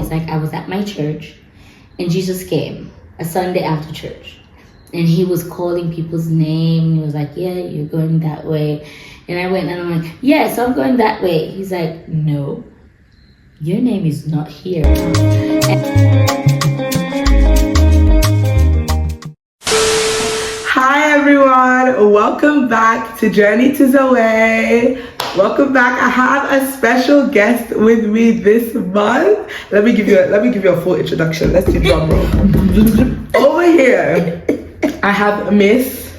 It's like I was at my church and Jesus came a Sunday after church. And he was calling people's name. He was like, yeah, you're going that way. And I went and I'm like, yes, I'm going that way. He's like, no, your name is not here. Hi everyone, welcome back to Journey to Zoe. Welcome back. I have a special guest with me this month. Let me give you a full introduction. Let's do drum roll. Over here, I have Miss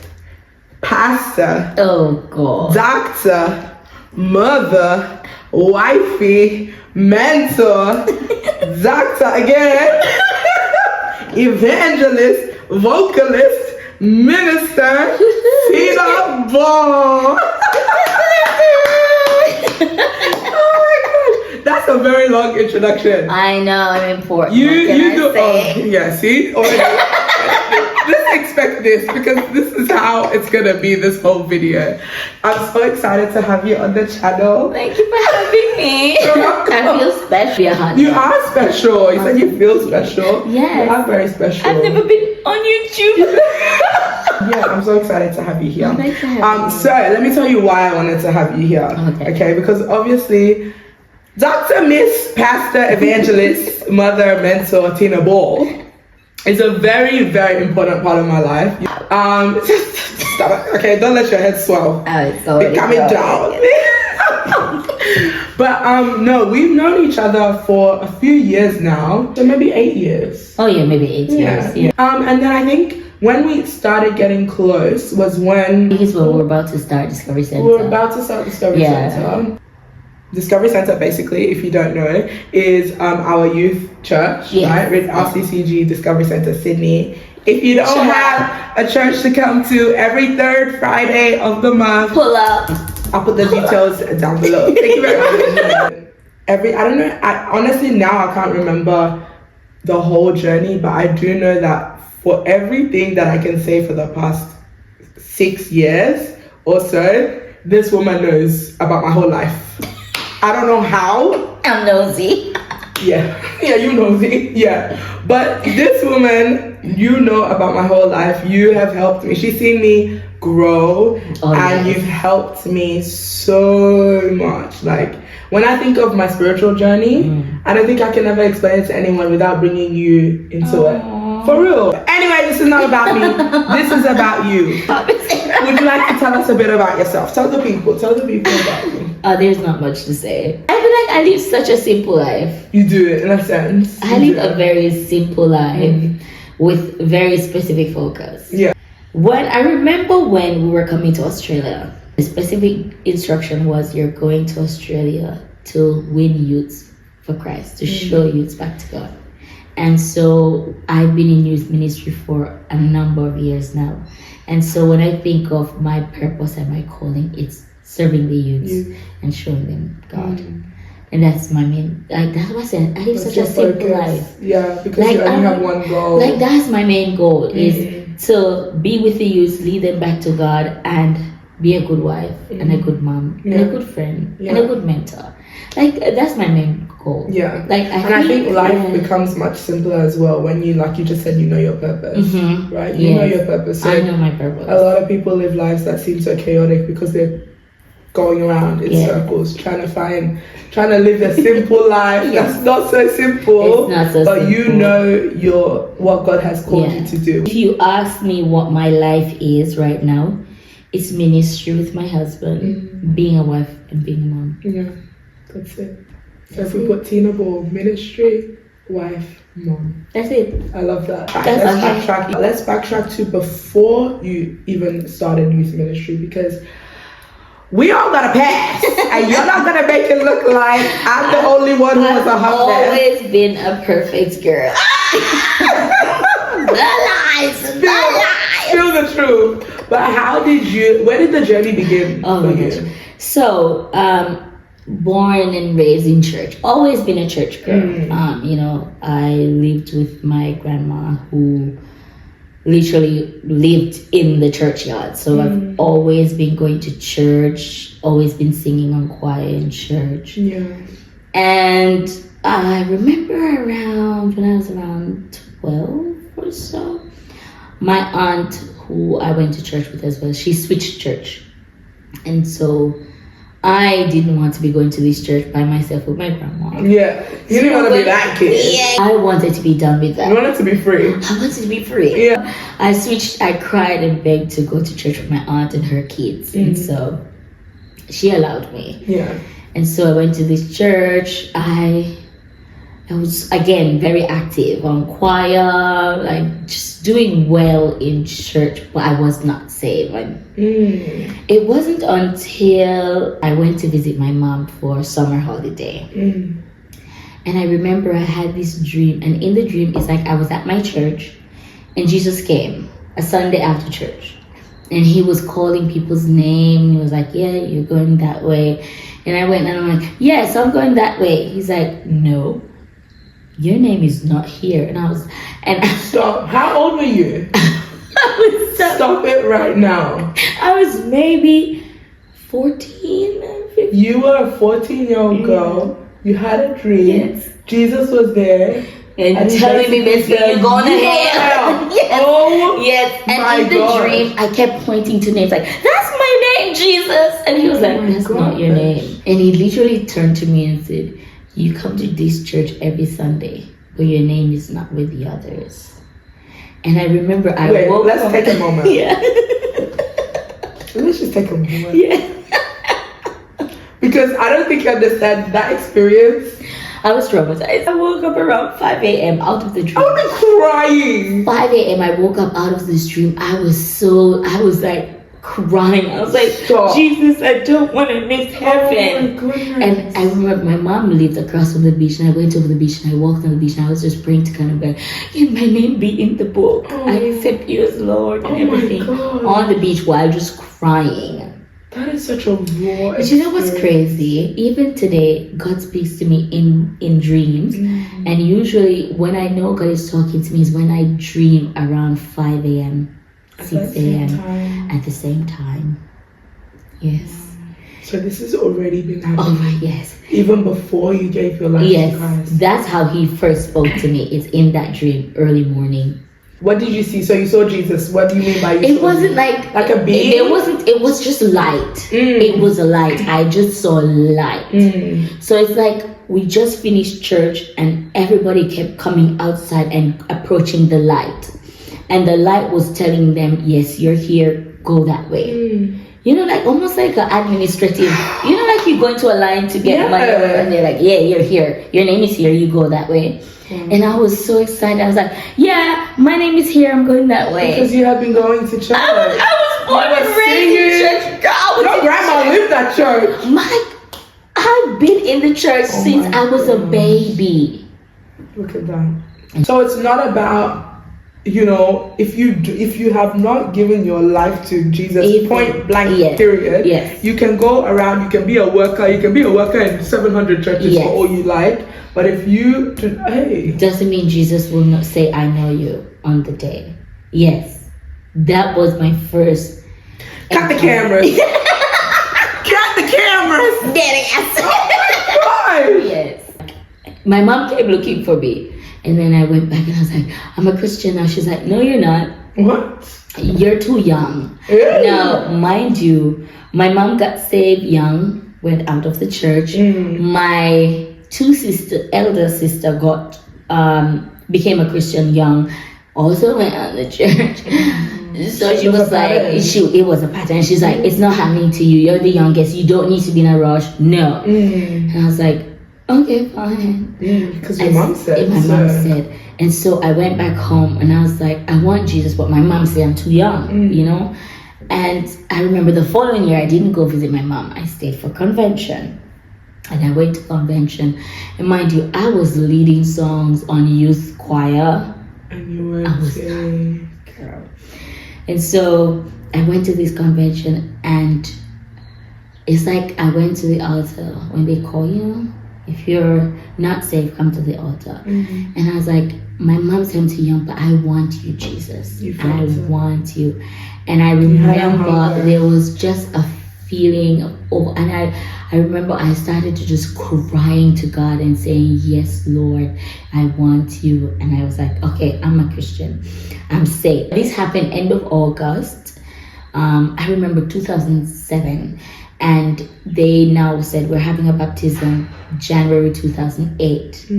Pastor. Oh God. Doctor, mother, wifey, mentor, doctor again, evangelist, vocalist, minister, Tina Ball. Oh my gosh, that's a very long introduction. I know, I'm important. You do. Oh, yeah, see? Let's expect this because this is how it's gonna be this whole video. I'm so excited to have you on the channel. Thank you for having me. I feel special. You are special. You said you feel special. Yes. You are very special. I've never been on YouTube. Yeah, I'm so excited to have you here. Thanks for having me. So let me tell you why I wanted to have you here. Okay, because obviously Dr. Miss Pastor Evangelist Mother Mentor Tina Ball is a very, very important part of my life. Stop it. Okay, don't let your head swell. Oh, it's already coming down. But no, we've known each other for a few years now, so maybe 8 years. Oh yeah, maybe 8 years. Yeah. And then I think when we started getting close was when we were about to start Discovery Center. We were about to start Discovery Center. Discovery Center, basically, if you don't know, is our youth church, right? With RCCG Discovery Center Sydney. If you don't have a church to come to every third Friday of the month, pull up. I'll put the details down below. Thank you very much. I don't know. Honestly, now I can't remember the whole journey, but I do know that for everything that I can say for the past 6 years or so, this woman knows about my whole life. I don't know how. I'm nosy. Yeah, you nosy. Yeah. But this woman, you know about my whole life. You have helped me. She's seen me grow and you've helped me so much. Like, when I think of my spiritual journey, I don't think I can ever explain it to anyone without bringing you into it. For real. Anyway, this is not about me. This is about you. Would you like to tell us a bit about yourself? Tell the people about you. There's not much to say. I feel like I live such a simple life. You do it, in a sense. I live a very simple life with very specific focus. Yeah. I remember when we were coming to Australia, the specific instruction was you're going to Australia to win youths for Christ, to show youths back to God. And so I've been in youth ministry for a number of years now. And so when I think of my purpose and my calling, it's serving the youths and showing them God. And that's my main, like that's what I said, I live such a simple life. Yeah, because you only have one goal. Like that's my main goal is to be with the youth, lead them back to God, and be a good wife and a good mom and a good friend and a good mentor. Like that's my main goal. Yeah. Like I think life becomes much simpler as well when you, like you just said, you know your purpose. Right? You know your purpose. So I know my purpose. A lot of people live lives that seem so chaotic because they're going around in circles, trying to live a simple life that's not so simple. It's not so but simple. You know what God has called you to do. If you ask me what my life is right now, it's ministry with my husband, being a wife and being a mom. Yeah, that's it. So if we put Tina Ball, ministry, wife, mom. That's it. I love that. That's Let's backtrack to before you even started youth ministry, because we all got a past, and you're not gonna make it look like I'm the only one who was a hot mess. I've always been a perfect girl. The lies. Spill the truth. But where did the journey begin for you? So, born and raised in church, always been a church girl. I lived with my grandma who literally lived in the churchyard. So I've always been going to church, always been singing on choir in church. Yeah. And I remember when I was around 12 or so, my aunt, who I went to church with as well, she switched church. And so I didn't want to be going to this church by myself with my grandma. Yeah. You didn't want to be that kid. Yeah. I wanted to be done with that. You wanted to be free. I wanted to be free. Yeah. I switched, I cried and begged to go to church with my aunt and her kids. And so she allowed me. Yeah. And so I went to this church. I was, again, very active on choir, like just doing well in church, but I was not saved. It wasn't until I went to visit my mom for summer holiday. And I remember I had this dream, and in the dream, it's like I was at my church, and Jesus came a Sunday after church. And he was calling people's name. He was like, yeah, you're going that way. And I went and I'm like, yes, I'm going that way. He's like, no. Your name is not here. And I was, Stop. How old were you? Stop it right now. I was maybe 14, 15. You were a 14-year-old girl. You had a dream. Yes. Jesus was there. And telling me, basically, you're going to hell. Yes. Oh, yes. And my in the God. dream, I kept pointing to names like, that's my name, Jesus. And he was like, that's not your name. And he literally turned to me and said, you come to this church every Sunday, but your name is not with the others. And I remember I woke let's up. take a moment. Yeah. Let's just take a moment. Yeah. Because I don't think you understand that experience. I was traumatized. I woke up around 5 a.m. out of the dream. I would be crying. 5 a.m. I woke up out of this dream. I was like crying. I was like, Stop. Jesus, I don't want to miss heaven. Oh my goodness. And I remember my mom lived across from the beach, and I went over the beach and I walked on the beach and I was just praying to kind of like, can my name be in the book? I accept you as Lord and everything. God. On the beach while just crying. That is such a raw But you know what's crazy? Even today, God speaks to me in dreams. And usually when I know God is talking to me is when I dream around 5 a.m., 6 a.m. at the same time. Yes. So this has already been happening. Oh my, yes. Even before you gave your life to Christ. Yes. That's how he first spoke to me. It's in that dream, early morning. What did you see? So you saw Jesus. What do you mean by you It saw wasn't Jesus? like a being? It was just light. It was a light. I just saw light. So it's like we just finished church and everybody kept coming outside and approaching the light. And the light was telling them, yes, you're here, go that way. You know, like almost like an administrative, you know, like you go into a line to get money and they're like, yeah, you're here. Your name is here, you go that way. And I was so excited. I was like, yeah, my name is here, I'm going that way. Because you have been going to church. I was born and raised in church. Girl, your grandma lived at church. I've been in the church since I was a baby. Look at that. So it's not about, you know, if you have not given your life to Jesus, point blank, period, you can go around, you can be a worker in 700 churches for all you like, but if you doesn't mean Jesus will not say I know you on the day. Yes, that was my first. Cut the cameras. Cut the cameras. Oh my God. Yes, my mom came looking for me. And then I went back and I was like, I'm a Christian now. She's like, no, you're not. What? You're too young. Now, mind you, my mom got saved young, went out of the church. My elder sister became a Christian young, also went out of the church. So she was like, it was a pattern. She's like, it's not happening to you. You're the youngest. You don't need to be in a rush. No. And I was like, okay, fine. Because your mom said. My mom said. And so I went back home and I was like, I want Jesus, but my mom said I'm too young, you know? And I remember the following year, I didn't go visit my mom. I stayed for convention. And I went to convention. And mind you, I was leading songs on youth choir. And you were girl. And so I went to this convention and it's like I went to the altar when they call you. If you're not saved, come to the altar. And I was like, my mom said I'm too young, but I want you, Jesus. I want you. And I remember there was just a feeling of and I remember I started to just crying to God and saying, yes, Lord, I want you. And I was like, okay, I'm a Christian, I'm saved. This happened end of August. I remember 2007, and they now said we're having a baptism January 2008.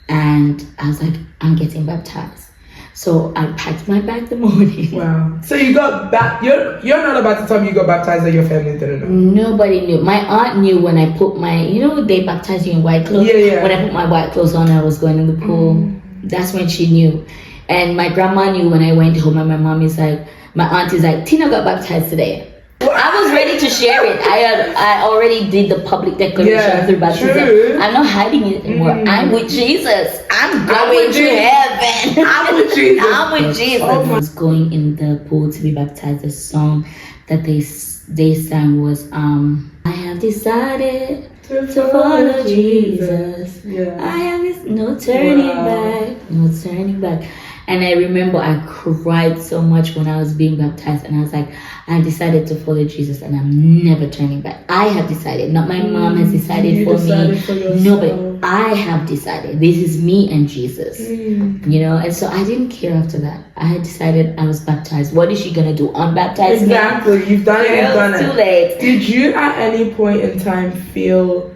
And I was like, I'm getting baptized. So I packed my bag the morning. Wow. So you got you're not about to tell me you got baptized and your family didn't know? Nobody knew. My aunt knew when I put my, they baptize you in white clothes. Yeah. When I put my white clothes on, I was going in the pool. That's when she knew. And my grandma knew when I went home, and my mom is like, my aunt is like, Tina got baptized today. I was ready to share it. I already did the public declaration through baptism. True. I'm not hiding it anymore. I'm with Jesus. I'm going to heaven. I'm with Jesus. I'm with Jesus. I was going in the pool to be baptized. The song that they sang was I have decided to follow Jesus. I have no turning back. No turning back. And I remember I cried so much when I was being baptized, and I was like, I decided to follow Jesus and I'm never turning back. I have decided, not my mom has decided for me. Nobody. I have decided. This is me and Jesus. And so I didn't care after that. I had decided I was baptized. What is she gonna do? Unbaptize me? Exactly. You've done it. You've done it. Too late. Did you at any point in time feel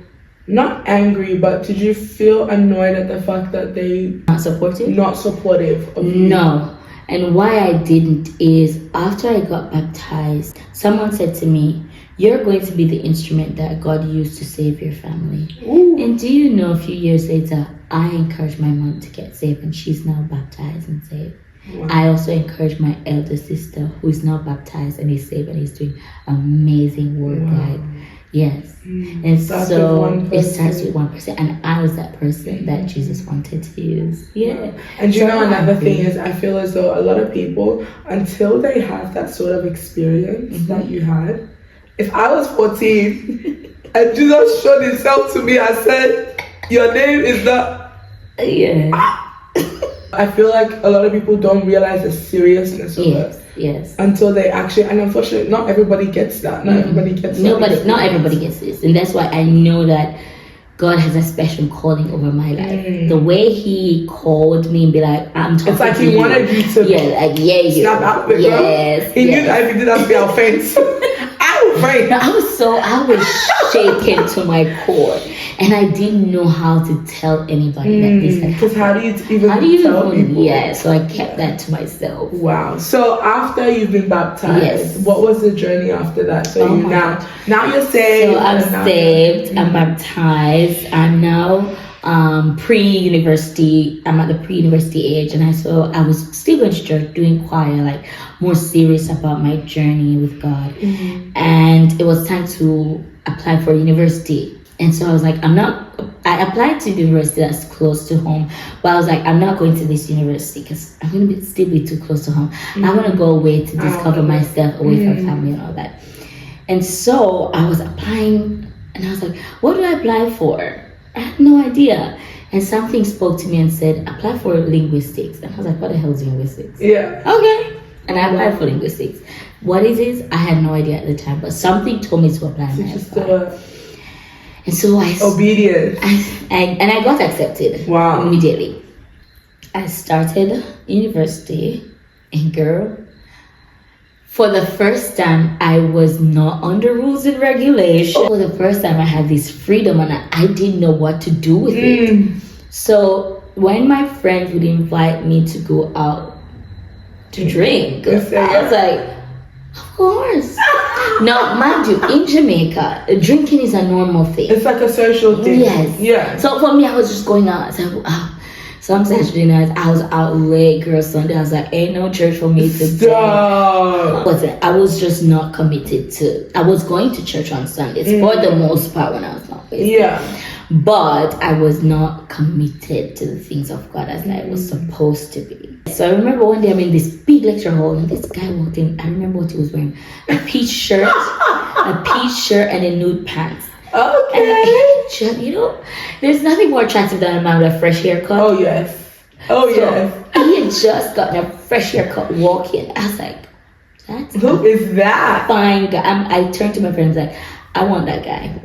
not angry, but did you feel annoyed at the fact that they not supportive of you? No. And why I didn't is after I got baptized, someone said to me, you're going to be the instrument that God used to save your family. Ooh. And do you know, a few years later, I encouraged my mom to get saved, and she's now baptized and saved. Wow. I also encouraged my elder sister, who is now baptized and is saved and is doing amazing work. Wow. Yes. And it starts with one person, and I was that person that Jesus wanted to use. Yeah. And another thing is, I feel as though a lot of people, until they have that sort of experience that you had, if I was 14 and Jesus showed himself to me and said, your name is not... I feel like a lot of people don't realize the seriousness of it. Yes. Until they actually, and unfortunately, not everybody gets that. Not everybody gets that. Not everybody gets this. And that's why I know that God has a special calling over my life. The way he called me and be like, I'm talking to you. It's like he wanted you to snap out with Yes. He knew that if he did that to me, I'll faint. I was shaken to my core. And I didn't know how to tell anybody that this had happened. Because how do you tell people? Yeah, so I kept that to myself. Wow. So after you've been baptized, what was the journey after that? So now you're saved. So I'm saved, I'm baptized, I'm now pre-university. I'm at the pre-university age, and I was still going to church, doing choir, like more serious about my journey with God. And it was time to apply for university. And so I was like, I applied to university that's close to home, but I was like, I'm not going to this university because I'm going to still be too close to home. I want to go away to discover myself, away from family and all that. And so I was applying, and I was like, what do I apply for? I had no idea. And something spoke to me and said, apply for linguistics. And I was like, what the hell is linguistics? Yeah. Okay. And I applied for linguistics. What it is, I had no idea at the time, but something told me to apply. And so obedience. And I got accepted. Wow. Immediately. I started university, and girl, for the first time, I was not under rules and regulations. For the first time, I had this freedom, and I didn't know what to do with it. So when my friends would invite me to go out to drink, I was like, of course. Now, mind you, in Jamaica, drinking is a normal thing. It's like a social thing. Yes. Yeah. So for me, I was just going out. Some Saturday nights, I was out late, girl. Sunday, I was like, ain't no church for me today. I was just not committed to. I was going to church on Sundays for the most part when I was not busy. Yeah. But I was not committed to the things of God as I was supposed to be. So I remember one day I'm in this big lecture hall, and this guy walked in. I remember what he was wearing: a peach shirt, and a nude pants. Okay. And there's nothing more attractive than a man with a fresh haircut. Oh yes. He had just gotten a fresh haircut walking. I was like, That's Who is that? fine guy. I turned to my friends like, I want that guy.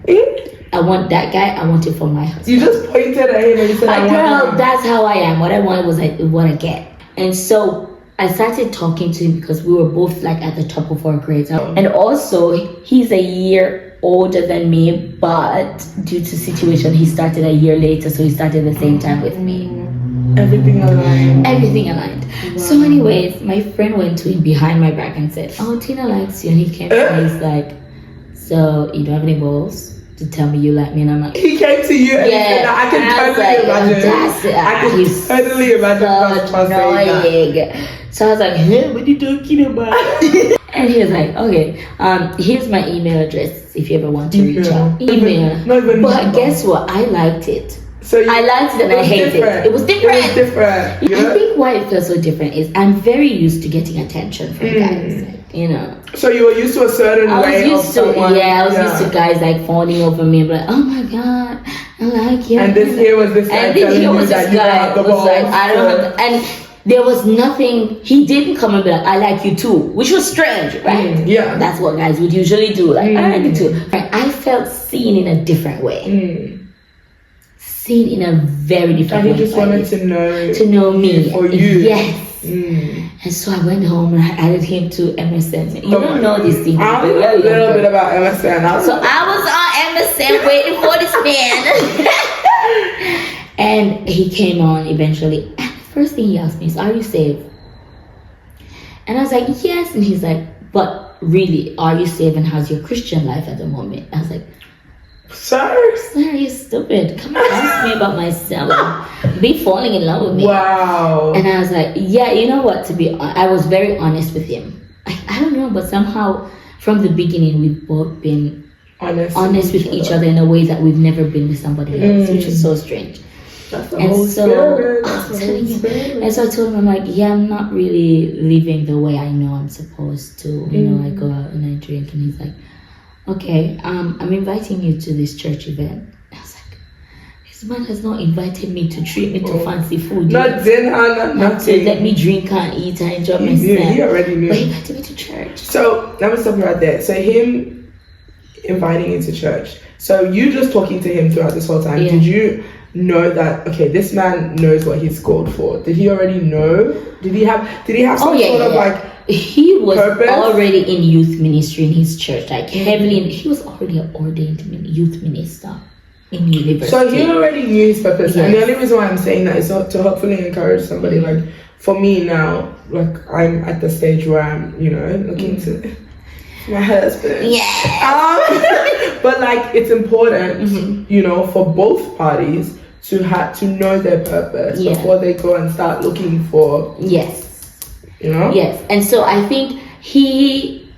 I want that guy. I want it for my husband. You just pointed at him and you said, I want Girl, him. that's how I am. What I wanted was what I get. And so I started talking to him because we were both like at the top of our grades. And also, he's a year older than me, but due to situation, he started a year later. So he started the same time with me. Everything aligned. Everything aligned. Wow. So anyways, my friend went to him behind my back and said, oh, Tina likes you. And he came to me, he's like, so you don't have any balls to tell me you like me? And I'm like, he came to you and he said that. I can totally imagine. I can totally imagine so annoying. So I was like, hey, what are you talking about? And he was like, okay, here's my email address if you ever want to reach out. Email. But guess what? I liked it. So I liked it and I hated it. It was different. It was different. Yeah. I think why it feels so different is I'm very used to getting attention from guys. You know. So you were used to a certain way of someone. I was used to guys like fawning over me, like, oh my god, I like you. And this here was this guy. And then here was this guy was like, I don't have, and there was nothing. He didn't come and be like, I like you too, which was strange, right? Yeah, that's what guys would usually do. Like, I like you too. I felt seen in a different way. Seen in a very different way. And he just wanted to know me for you. Yes. And so I went home and I added him to MSN. You don't know these things. I know a little bit about MSN. So I was on MSN waiting for this man. And he came on eventually. And the first thing he asked me is, are you saved? And I was like, yes. And he's like, but really, are you saved and how's your Christian life at the moment? I was like, Sir, you're stupid. Come and ask me about myself. Be falling in love with me. Wow. And I was like, yeah, you know what? I was very honest with him. I don't know, but somehow from the beginning we've both been honest with each other in a way that we've never been with somebody else, which is so strange. That's the whole spirit. I'm telling you. And so I told him, I'm like, yeah, I'm not really living the way I know I'm supposed to. You know, I go out and I drink, and he's like, okay, I'm inviting you to this church event. I was like, this man has not invited me to treat me to fancy food. Not dinner, not to let me drink and eat and enjoy myself. He already knew. But he invited me to church. So let me stop you right there. So him inviting you to church. So you just talking to him throughout this whole time. Did you know that, okay, this man knows what he's called for? Did he already know? Did he have some sort of like he was purpose? Already in youth ministry in his church, like heavily he was already an ordained youth minister in university. So he already knew his purpose. And the only reason why I'm saying that is to hopefully encourage somebody. Like for me now, like I'm at the stage where I'm, looking to my husband. But like it's important, for both parties to know their purpose before they go and start looking for Yes. And so I think he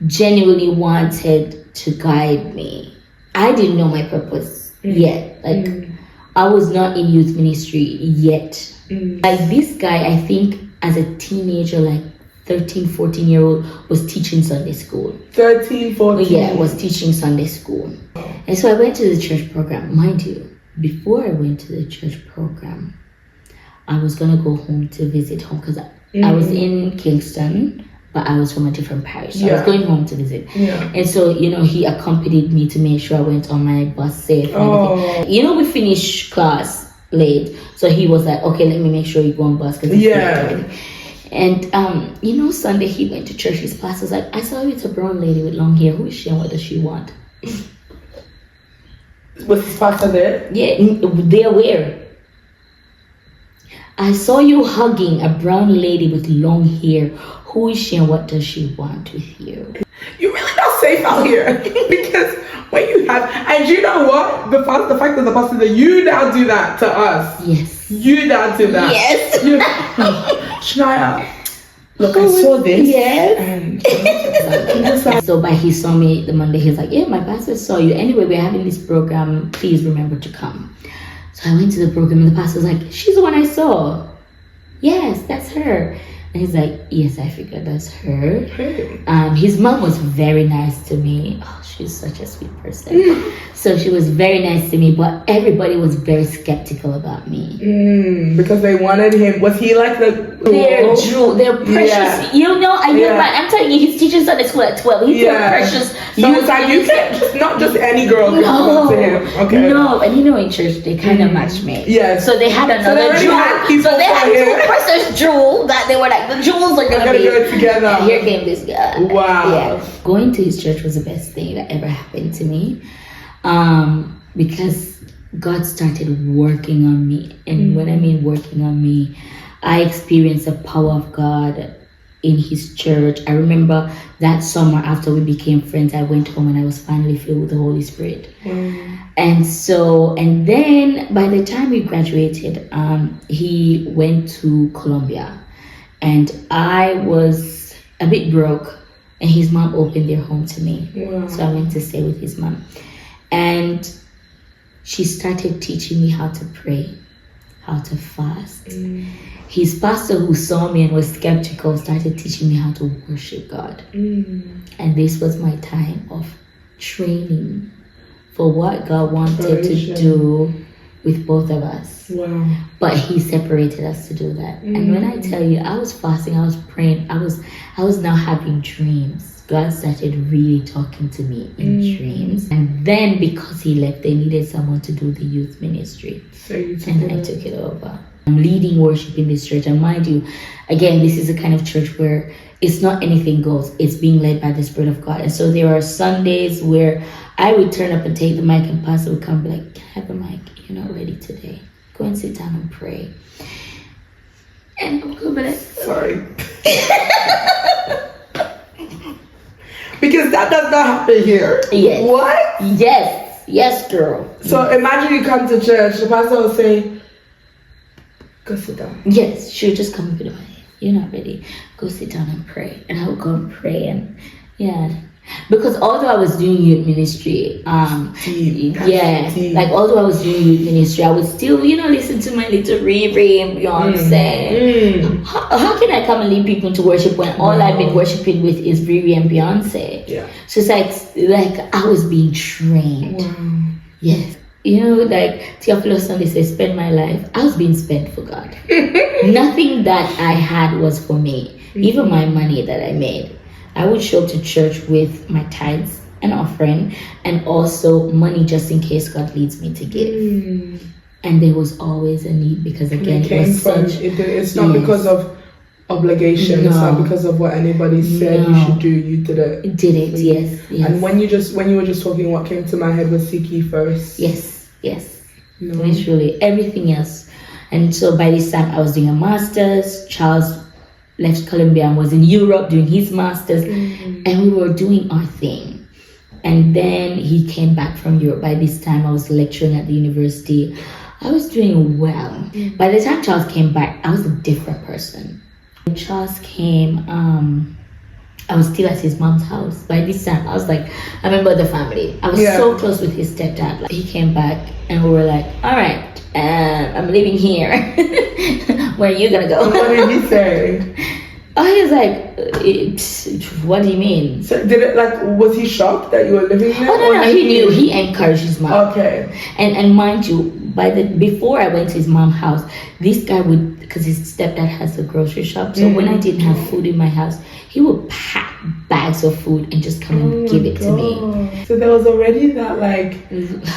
genuinely wanted to guide me. I didn't know my purpose yet. Like I was not in youth ministry yet. Like this guy, I think as a teenager, like 13, 14-year-old, was teaching Sunday school. 13, 14? Yeah, was teaching Sunday school. And so I went to the church program. Mind you, before I went to the church program, I was going to go home to visit home because I was in Kingston, but I was from a different parish. So I was going home to visit. And so, he accompanied me to make sure I went on my bus safe. And we finished class late. So he was like, okay, let me make sure you go on bus. Cause and, Sunday he went to church. His pastor was like, I saw you with a brown lady with long hair. Who is she and what does she want? Was his pastor there? Yeah, they're where? I saw you hugging a brown lady with long hair. Who is she and what does she want with you? You're really not safe out here. Because when you have, and you know what? The fact that the pastor that you now do that to us. Yes. You now do that. Yes. Shania, look, I saw this. Yes. And so by he saw me the Monday, he was like, yeah, my pastor saw you. Anyway, we're having this program. Please remember to come. So I went to the program and the pastor was like, she's the one I saw. Yes, that's her. And he's like, yes, I figured that's her. Hey. His mom was very nice to me. Oh, she's such a sweet person. So she was very nice to me, but everybody was very skeptical about me. Because they wanted him. Was he like the They're precious. Yeah. You know, I'm telling you, he's teaching Sunday school at 12. He's so precious. So it's like you can't, not just any girl can come up to him. Okay. No, and in church they kind of matched me. Yes. So they had another jewel. So they had two precious jewel that they were like, the jewels are gonna be go together. And here came this guy. Wow. Yeah. Going to his church was the best thing that ever happened to me. Because God started working on me. And when I mean working on me, I experienced the power of God in his church. I remember that summer after we became friends, I went home and I was finally filled with the Holy Spirit. And then by the time we graduated, he went to Colombia, and I was a bit broke, and his mom opened their home to me. So I went to stay with his mom, and she started teaching me how to pray, how to fast. His pastor, who saw me and was skeptical, started teaching me how to worship God. And this was my time of training for what God wanted to do with both of us. But he separated us to do that. And when I tell you, I was fasting, I was praying, I was now having dreams. God started really talking to me in dreams. And then because he left, they needed someone to do the youth ministry. And I took it over. I'm leading worship in this church. And mind you, again, this is a kind of church where it's not anything goes. It's being led by the Spirit of God. And so there are Sundays where I would turn up and take the mic, and Pastor would come and be like, can I have the mic? You're not ready today. Go and sit down and pray. And I'm going to be like, sorry. Because that does not happen here. Yes. What? Yes. Yes, girl. So imagine you come to church, the pastor will say, go sit down. Yes, she would just come and be like, you're not ready. Go sit down and pray. And I would go and pray. And because although I was doing youth ministry, like although I was doing youth ministry, I would still, listen to my little Riri and Beyonce. How can I come and lead people to worship when all I've been worshiping with is Riri and Beyonce? So it's like I was being trained. Yes. Like Theophilus Sunday says, spend my life. I was being spent for God. Nothing that I had was for me. Even my money that I made, I would show up to church with my tithes and offering, and also money just in case God leads me to give. And there was always a need, because again, it's not because of obligation. It's not because of what anybody said you should do. You did it. Yes. And when you were just talking, what came to my head was seek ye first. Yes. Literally everything else. And so by this time I was doing a master's. Charles left Colombia and was in Europe doing his master's, and we were doing our thing. And then he came back from Europe. By this time I was lecturing at the university. I was doing well. By the time Charles came back, I was a different person. When Charles came, I was still at his mom's house. By this time, I was like a member of the family. I was so close with his stepdad. Like, he came back and we were like, all right, I'm living here. Where are you gonna go? What did he say? Oh, he was like, what do you mean? So was he shocked that you were living there? Oh, no, he knew. He encouraged his mom. Okay. And mind you, before I went to his mom's house, this guy would, because his stepdad has a grocery shop, so when I didn't have food in my house, he would pack bags of food and just come and give it to me. So there was already that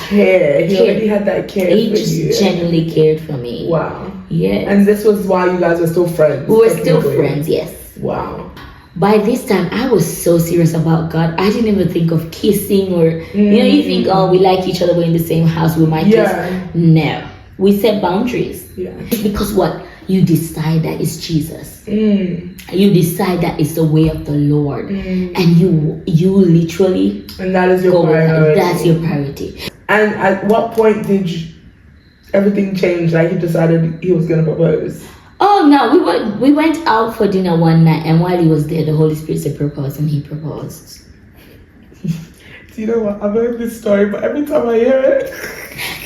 care. He already had that care. He just genuinely cared for me. Wow. Yeah. And this was while you guys were still friends. We were still friends, yes. Wow. By this time, I was so serious about God. I didn't even think of kissing or, you think, we like each other, we're in the same house, we might kiss. No. We set boundaries. Because what? You decide that it's Jesus. You decide that it's the way of the Lord. And you literally... And that is your priority. That's your priority. And at what point did everything change? Like, he decided he was going to propose? Oh no, we went out for dinner one night, and while he was there, the Holy Spirit said propose, and he proposed. Do you know what? I've heard this story, but every time I hear it...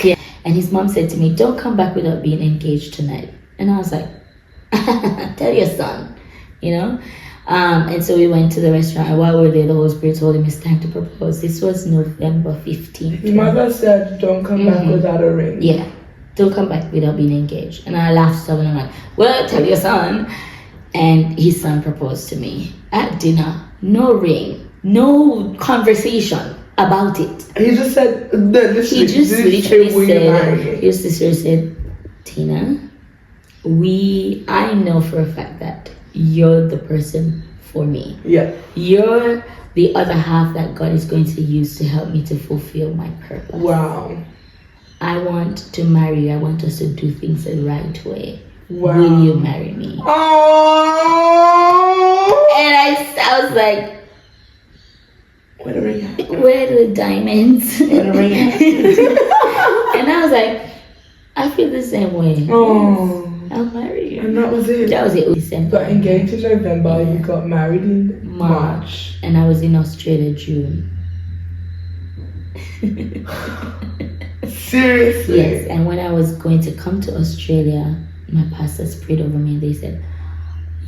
Yeah. And his mom said to me, don't come back without being engaged tonight. And I was like, tell your son. you know. And so we went to the restaurant, and while we were there, the Holy Spirit told him it's time to propose. This was November 15th. His mother said, don't come back without a ring. Yeah, don't come back without being engaged. And I laughed and I'm like, well, tell your son. And his son proposed to me at dinner. No ring, no conversation about it. He just said, He just literally said, Tina, I know for a fact that you're the person for me. Yeah. You're the other half that God is going to use to help me to fulfill my purpose. Wow. I want to marry you. I want us to do things the right way. Wow. Will you marry me? Oh. And I was like, where the ring at? Where are the diamonds? Where the ring at? And I was like, I feel the same way. Oh. I'll marry you. And that was it. That was it. December. Got engaged in November. You got married in March. And I was in Australia June. Seriously? Yes. And when I was going to come to Australia, my pastor prayed over me and they said,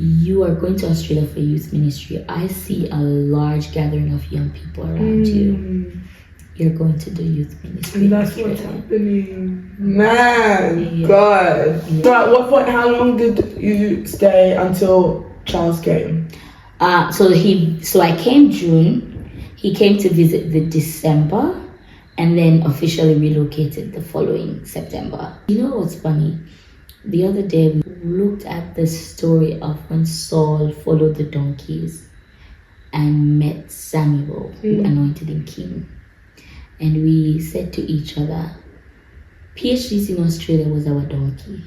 you are going to Australia for youth ministry. I see a large gathering of young people around you. You're going to do youth ministry. And that's what's happening. Man, God. Yeah. So at what point, how long did you stay until Charles came? So I came June. He came to visit the December and then officially relocated the following September. You know what's funny? The other day we looked at the story of when Saul followed the donkeys and met Samuel, who anointed him king. And we said to each other, PhDs in Australia was our donkey.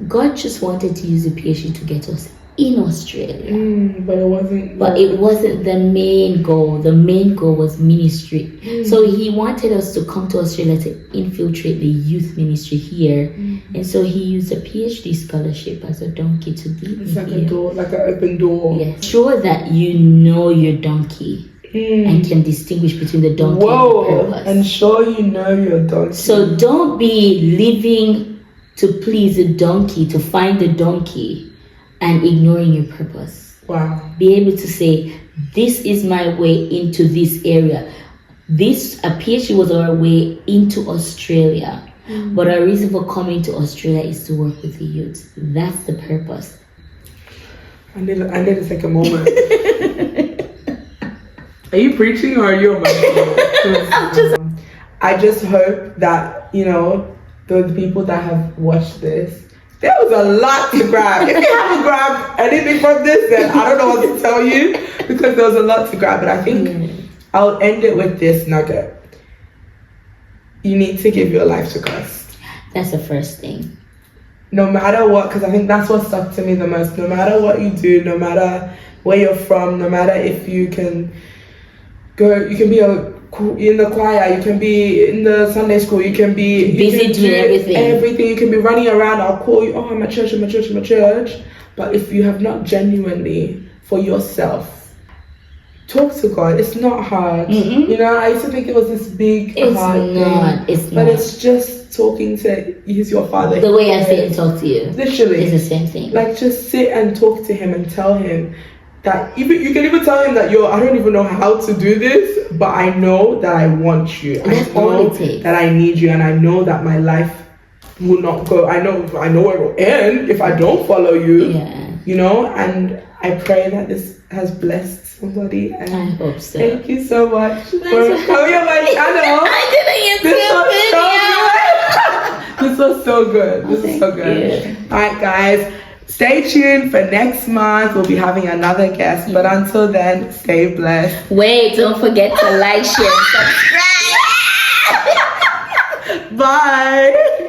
God just wanted to use the PhD to get us in Australia. But it wasn't. But it wasn't the main goal. The main goal was ministry. So he wanted us to come to Australia to infiltrate the youth ministry here. And so he used a PhD scholarship as a donkey to be It's like a door, like an open door. Yes. Sure that you know your donkey. And can distinguish between the donkey and the purpose. And sure you know your donkey. So don't be living to please a donkey, to find the donkey, and ignoring your purpose. Wow. Be able to say, this is my way into this area. A PhD was our way into Australia. But our reason for coming to Australia is to work with the youth. That's the purpose. I need to take a moment. Are you preaching or are you on my I just hope that, those people that have watched this, there was a lot to grab. If you haven't grabbed anything from this, then I don't know what to tell you, because there was a lot to grab. But I think I'll end it with this nugget. You need to give your life to Christ. That's the first thing. No matter what, because I think that's what stuck to me the most. No matter what you do, no matter where you're from, no matter if you can go, you can be in the choir, you can be in the Sunday school, you can be busy doing everything. You can be running around. I'll call you, I'm at church. But if you have not genuinely for yourself, talk to God. It's not hard. I used to think it was this big hard thing. But it's just talking to He's your Father. The way I sit and talk to you, literally, it's the same thing. Like, just sit and talk to Him and tell Him that you can even tell Him that I don't even know how to do this, but I know that I want you. That's I know that I need you, and I know that my life will not go. I know it will end if I don't follow you. And I pray that this has blessed somebody. And I hope so. Thank you so much for coming on my channel. I didn't This was so good. This is so good. All right, guys. Stay tuned for next month. We'll be having another guest. But until then, stay blessed. Wait, don't forget to like, share, and subscribe. Bye.